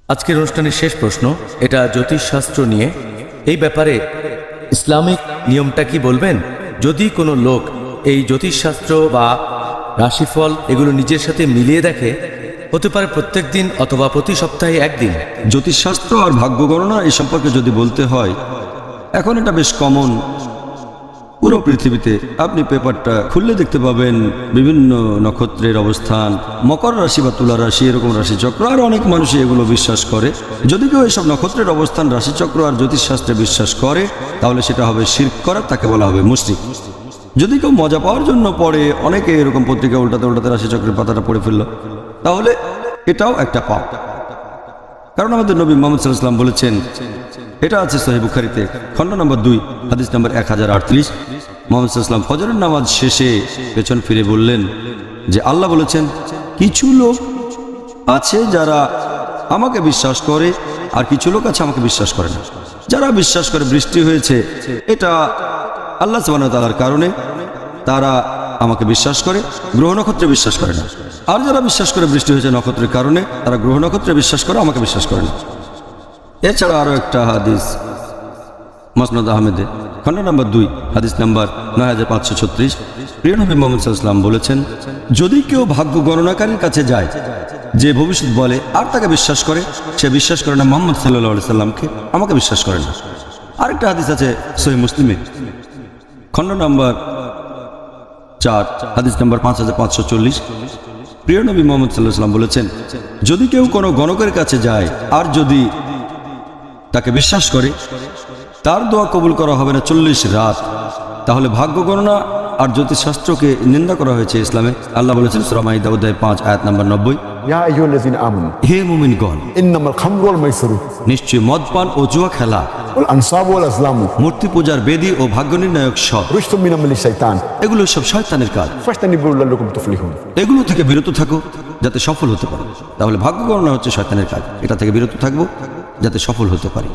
আজকের অনুষ্ঠানের শেষ প্রশ্ন, এটা জ্যোতিষশাস্ত্র নিয়ে। এই ব্যাপারে ইসলামিক নিয়মটা কি বলবেন? যদি কোনো লোক এই জ্যোতিষশাস্ত্র বা রাশিফল এগুলো নিজের সাথে মিলিয়ে দেখে, হতে পারে প্রত্যেক দিন অথবা প্রতি সপ্তাহে একদিন। জ্যোতিষশাস্ত্র আর ভাগ্য গণনা এই সম্পর্কে যদি বলতে হয়, এখন এটা বেশ কমন পুরো পৃথিবীতে। আপনি পেপারটা খুললে দেখতে পাবেন বিভিন্ন নক্ষত্রের অবস্থান, মকর রাশি বা তুলা রাশি, এরকম রাশিচক্র, আর অনেক মানুষই এগুলো বিশ্বাস করে। যদি কেউ এসব নক্ষত্রের অবস্থান, রাশিচক্র আর জ্যোতিষশাস্ত্রে বিশ্বাস করে, তাহলে সেটা হবে শিরক করা, তাকে বলা হবে মুশরিক। যদি কেউ মজা পাওয়ার জন্য পড়ে, অনেকে এরকম পত্রিকা উল্টাতে উল্টাতে রাশিচক্রের পাতাটা পড়ে ফেললো, তাহলে এটাও একটা পাপ। কারণ আমাদের নবী মুহাম্মদ সাল্লাল্লাহু আলাইহি ওয়াসাল্লাম বলেছেন, এটা আছে সহিহ বুখারীতে, খণ্ড নম্বর 2, হাদিস নম্বর 1038, মুহাম্মদ সাল্লাল্লাহু আলাইহি ওয়াসাল্লাম ফজরের নামাজ শেষে পেছন ফিরে বললেন যে আল্লাহ বলেছেন, কিছু লোক আছে যারা আমাকে বিশ্বাস করে আর কিছু লোক আছে আমাকে বিশ্বাস করে না। যারা বিশ্বাস করে বৃষ্টি হয়েছে, এটা আল্লাহ সুবহানাহু ওয়া তাআলার কারণে তারা আমাকে বিশ্বাস করে, গ্রহ নক্ষত্রে বিশ্বাস করে না। আর যারা বিশ্বাস করে বৃষ্টি হয়েছে নক্ষত্রের কারণে, তারা গ্রহ নক্ষত্রে বিশ্বাস করে, আমাকে বিশ্বাস করে না। এছাড়া আরও একটা হাদিস মুসনাদ আহমেদে, খণ্ড নম্বর 2, হাদিস নম্বর 9536, প্রিয় নবী মুহাম্মদ সাল্লাল্লাহু আলাইহি ওয়াসাল্লাম বলেছেন, যদি কেউ ভাগ্য গণনাকারীর কাছে যায়, যে ভবিষ্যৎ বলে, আর তাকে বিশ্বাস করে, সে বিশ্বাস করে না মুহাম্মদ সাল্লাল্লাহু আলাইহি ওয়াসাল্লামকে, আমাকে বিশ্বাস করে না। আরেকটা হাদিস আছে সহিহ মুসলিমে, খণ্ড নম্বর 4, হাদিস নম্বর 5540, প্রিয় নবী মুহাম্মদ সাল্লাল্লাহু আলাইহি ওয়াসাল্লাম বলেছেন, যদি কেউ কোনো গণকের কাছে যায় আর যদি তাকে বিশ্বাস করে, তার দোয়া কবুল করা হবে না 40 রাত। তাহলে ভাগ্য গণনা আর জ্যোতিষশাস্ত্রকে নিন্দা করা হয়েছে ইসলামে। আল্লাহ বলেছেন সূরা মাইদা অধ্যায় 5, আয়াত নম্বর 90, ইয়া আইয়ুহাল্লাযীনা আমানু, হে মুমিনগণ, ইন্নামাল খামরু ওয়াল মাইসিরু নিশ্চয় মদপান ও জুয়া খেলা, ওয়াল আনসাবু ওয়াল আজলামু মূর্তি পূজার বেদী ও ভাগ্য নির্ণায়ক সব, রিজসুম মিন আমালি শাইতান এগুলো সব শয়তানের কাজ। ফাজতানিবুহু লাআল্লাকুম তুফলিহুন। এগুলো থেকে বিরত থাকো যাতে সফল হতে পারো। তাহলে ভাগ্য গণনা হচ্ছে শয়তানের কাজ, এটা থেকে বিরত থাকবো যাতে সফল হতে পারি।